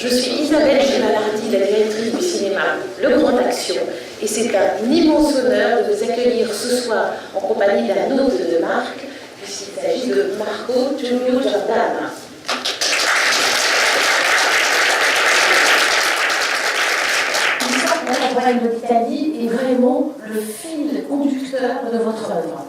Je suis Isabelle Girardi, la directrice du cinéma Le Grand Action, et c'est un immense honneur de vous accueillir ce soir en compagnie d'un hôte de marque, puisqu'il s'agit de Marco Tullio Giordana. La Voile de l'Italie est vraiment le fil conducteur de votre œuvre.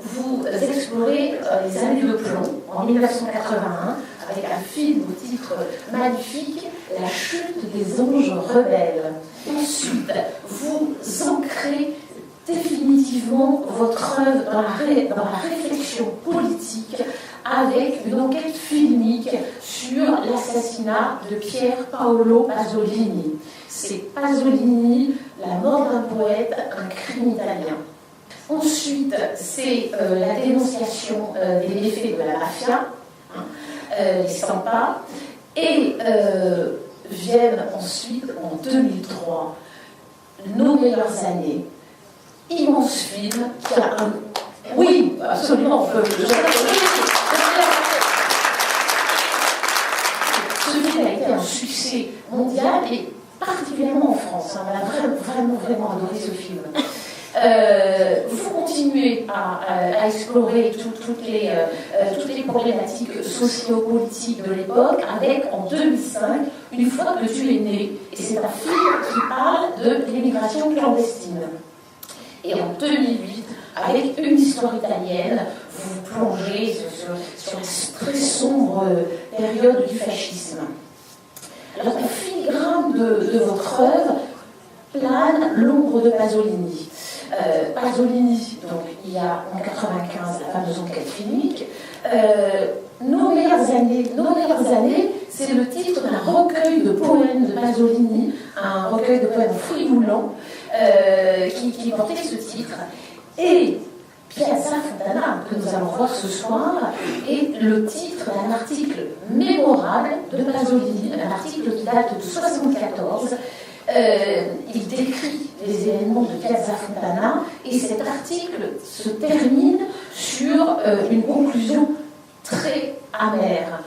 Vous explorez les années de plomb en 1981 avec un film au titre magnifique, La chute des anges rebelles. Ensuite, vous ancrez définitivement votre œuvre dans la réflexion politique avec une enquête filmique sur l'assassinat de Pier Paolo Pasolini. C'est Pasolini, la mort d'un poète, un crime italien. Ensuite, c'est la dénonciation des méfaits de la mafia, les Stampa, et viennent ensuite, en 2003, Nos meilleures années, immense film qui a un... Oui, absolument, on peut... Ce film a été un succès mondial et particulièrement en France. On a vraiment adoré ce film. Vous continuez à explorer toutes les problématiques socio-politiques de l'époque avec, en 2005, Une fois que tu es né. Et c'est un film qui parle de l'immigration clandestine. Et en 2008, avec Une histoire italienne, vous plongez sur la très sombre période du fascisme. Alors, en filigrane de votre œuvre plane l'ombre de Pasolini. Pasolini, donc il y a en 1995 la fameuse enquête filmique. Nos meilleures années, c'est le titre d'un recueil de poèmes de Pasolini, un recueil de poèmes fridoulant qui portait ce titre. Et Piazza Fontana, que nous allons voir ce soir, est le titre d'un article mémorable de Pasolini, un article qui date de 1974. Il décrit les événements de Piazza Fontana et cet article se termine sur une conclusion très amère,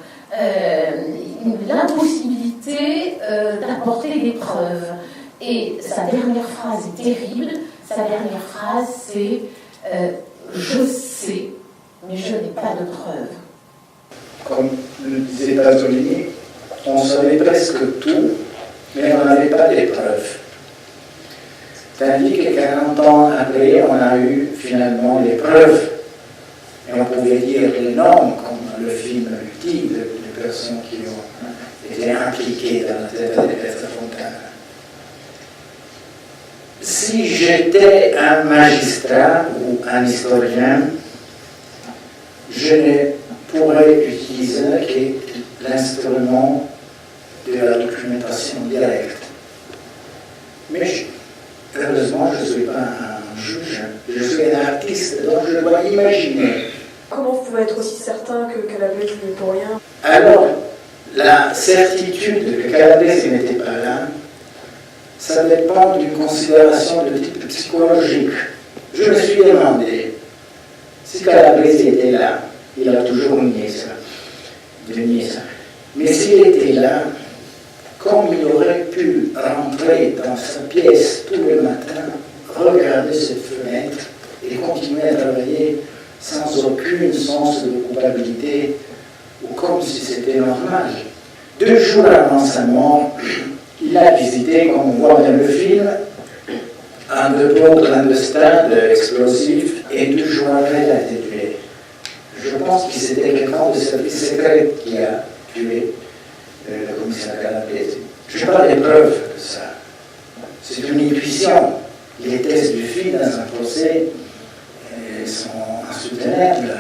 l'impossibilité d'apporter des preuves. Et sa dernière phrase est terrible, sa dernière phrase c'est je sais, mais je n'ai pas de preuves. Comme le disait Pasolini, on savait presque tout, mais on n'avait pas des preuves. Tandis que 40 ans après, on a eu finalement les preuves. Et on pouvait dire les noms, comme le film le dit, des personnes qui ont été impliquées dans la tête de Piazza Fontana. Si j'étais un magistrat ou un historien, je ne pourrais utiliser que l'instrument de la documentation directe. Mais heureusement, je ne suis pas un juge, je suis un artiste, donc je dois imaginer. Comment vous pouvez être aussi certain que Calabrese n'est pour rien? Alors, la certitude que Calabrese n'était pas là, ça dépend d'une considération de type psychologique. Je me suis demandé, si Calabrese était là, il a toujours nié ça. Mais s'il était là, comme il aurait pu rentrer dans sa pièce tous les matins, regarder cette fenêtre et continuer à travailler sans aucun sens de culpabilité, ou comme si c'était normal. 2 jours avant sa mort, il a visité, comme on voit dans le film, un dépôt clandestin explosif et 2 jours après, il a été tué. Je pense que c'était quelqu'un de service secret qui a tué le commissaire Calabrese. Je n'ai pas des preuves de ça. C'est une intuition. Les thèses du film dans un procès sont insoutenables.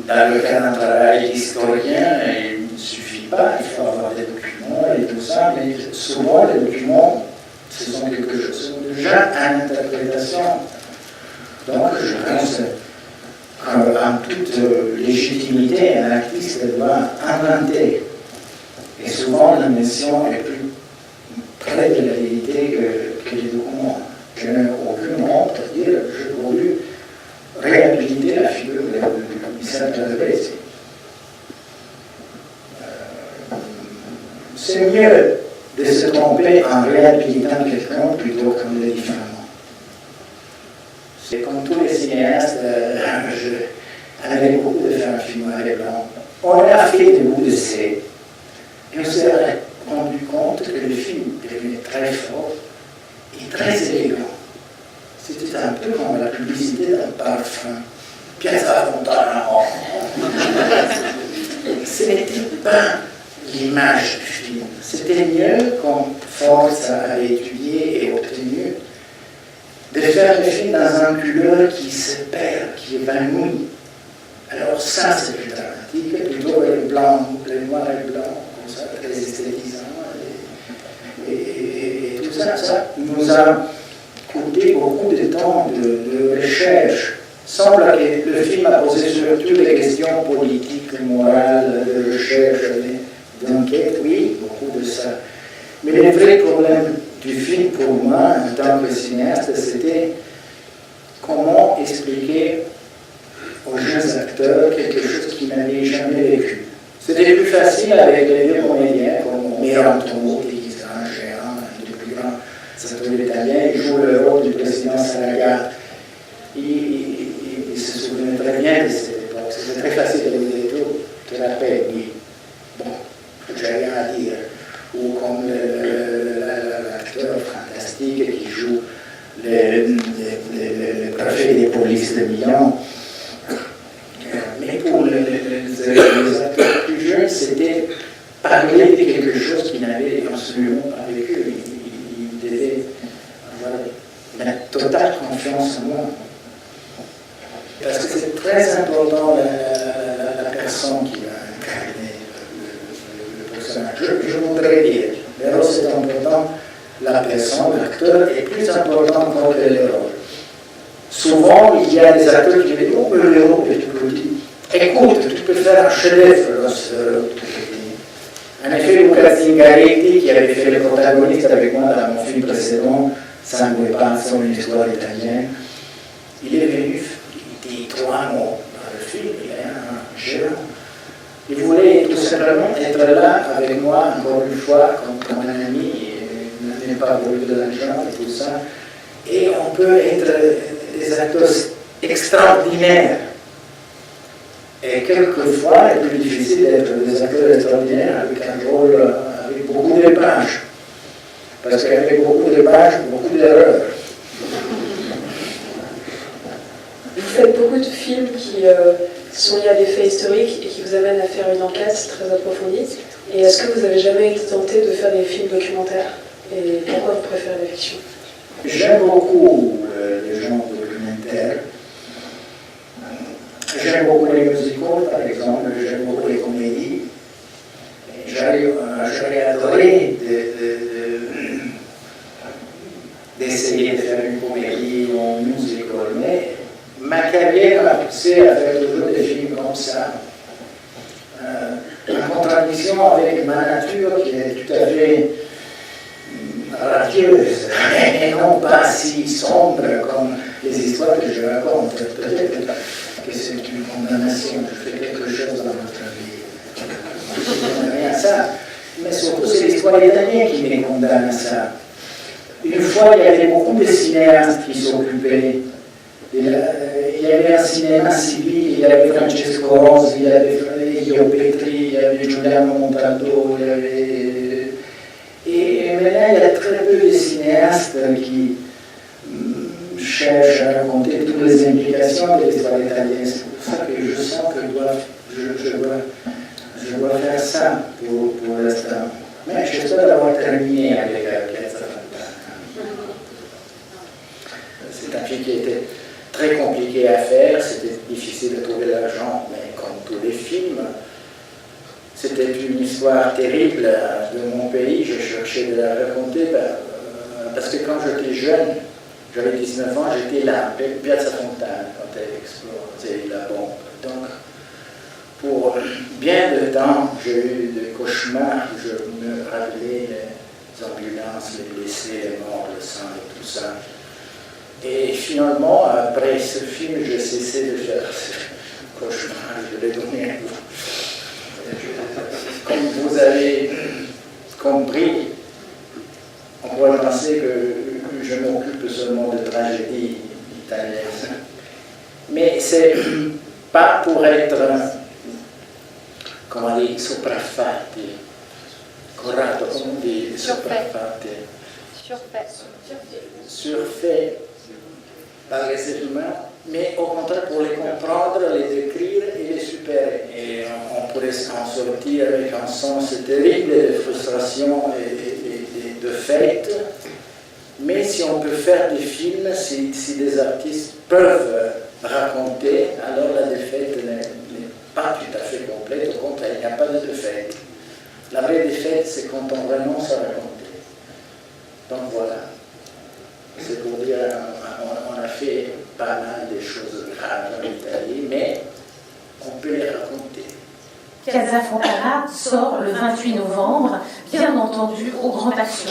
Dans le cas d'un travail historien, il ne suffit pas, il faut avoir des documents et tout ça, mais souvent les documents, ce sont quelque chose déjà à l'interprétation. Donc je pense qu'en toute légitimité, un artiste doit inventer. Et souvent, l'invention est plus près de la vérité que les documents. Je n'ai aucune honte à dire que j'ai voulu réhabiliter la figure du commissaire Calabrese. mieux de se tromper en réhabilitant quelqu'un plutôt qu'en le diffamant. C'est comme tous les cinéastes, j'avais beaucoup de faire un film noir et blanc. On a fait des bouts d'essai et on s'est rendu compte que le film devenait très fort et très élégant. C'était un peu comme la publicité d'un parfum. Piazza Fontana. Ce n'était pas l'image du film. C'était mieux, comme Force avait étudié et obtenu, de faire le film dans un couleur qui se perd, qui évanouit. Alors ça, c'est plus dramatique, plutôt le blanc, le noir et le blanc, comme ça, les esthétisants, et tout ça, ça nous a coûté beaucoup de temps de recherche. Semble que le film a posé surtout des questions politiques, morales, de recherche, d'enquête, oui, beaucoup de ça. Mais le vrai problème du film pour moi, en tant que cinéaste, c'était comment expliquer aux jeunes acteurs quelque chose qu'ils n'avaient jamais vécu. C'était plus facile avec les vieux comédiens comme Merantomo, qui est un géant, un des plus grands acteurs italiens, il joue le rôle du président Saragat. Il se souvenait très bien de cette époque. C'était très facile de lui dire tout. Tu te rappelles, oui. Bon, j'ai rien à dire. Ou comme l'acteur fantastique qui joue le préfet des polices de Milan. Mais pour les acteurs plus jeunes, c'était parler de quelque chose qu'ils n'avaient absolument pas vécu. Ils devaient avoir la totale confiance en moi. Parce que c'est très important la personne qui va incarner le personnage. Je voudrais dire, le rôle c'est important, la personne, l'acteur est plus important encore que le rôle. Souvent, il y a des acteurs qui disent oh, mais le rôle est tout petit. Écoute, tu peux faire un chef-d'œuvre dans ce rôle tout petit. En effet, Luca Zingaretti, qui avait fait le protagoniste avec moi dans mon film précédent, Sangue Pazzo, une histoire italienne, il est venu. Il dit 3 mots dans le film, il est un géant. Il voulait tout simplement être là avec moi, encore une fois, comme un ami, il n'avait pas voulu de l'argent et tout ça. Et on peut être des acteurs extraordinaires. Et quelquefois, il est plus difficile d'être des acteurs extraordinaires avec un rôle avec beaucoup de pages. Parce qu'avec beaucoup de pages, beaucoup d'erreurs. Vous faites beaucoup de films qui sont liés à des faits historiques et qui vous amènent à faire une enquête très approfondie. Et est-ce que vous avez jamais été tenté de faire des films documentaires? Et pourquoi vous préférez la fiction? J'aime beaucoup les genres documentaires. J'aime beaucoup les musicals, par exemple. J'aime beaucoup les comédies. J'aurais adoré d'essayer de faire une comédie ou un musical, mais ma carrière m'a poussé à faire toujours des films comme ça, en contradiction avec ma nature qui est tout à fait radieuse et non pas si sombre comme les histoires que je raconte. Peut-être que c'est une condamnation, je fais quelque chose dans notre vie. Je ne rien à ça, mais surtout c'est l'histoire italienne qui me condamne à ça. Une fois, il y avait beaucoup de cinéastes qui s'occupaient. Il y avait un cinéma civil, il y avait Francesco Rosi, il y avait Io Petri, il y avait Giuliano Montaldo, il y avait... Et maintenant, il y a très peu de cinéastes qui cherchent à raconter toutes les implications de l'histoire italienne. C'est pour ça que je sens que je dois faire ça pour l'instant. Mais j'espère d'avoir terminé avec Piazza Fontana. C'est un film qui était très compliqué à faire, c'était difficile de trouver l'argent, mais comme tous les films, c'était une histoire terrible de mon pays, je cherchais de la raconter, parce que quand j'étais jeune, j'avais 19 ans, j'étais là, Piazza Fontana, quand elle explosait la bombe. Donc, pour bien de temps, j'ai eu des cauchemars, je me rappelais les ambulances, les blessés, les morts, le sang et tout ça. Et finalement, après ce film, j'ai cessé de faire ce cauchemar, je l'ai donné à vous. Comme compris, on pourrait penser que je m'occupe seulement de tragédie italienne. Mais c'est pas pour être, comment dire, sopraffatti, corretto, come on dit, sopraffatti, surfait par les êtres humains, mais au contraire pour les comprendre, les décrire et les supérer. Et on pourrait en sortir avec un sens terrible de frustration et de fête. Mais si on peut faire des films, si des artistes peuvent raconter, alors la défaite n'est pas tout à fait complète, au contraire, il n'y a pas de défaite. La vraie défaite, c'est quand on renonce à raconter. Donc voilà, c'est pour dire, on a fait pas mal de choses graves en Italie, mais on peut les raconter. Casa Fontana sort le 28 novembre, bien entendu au Grand Action.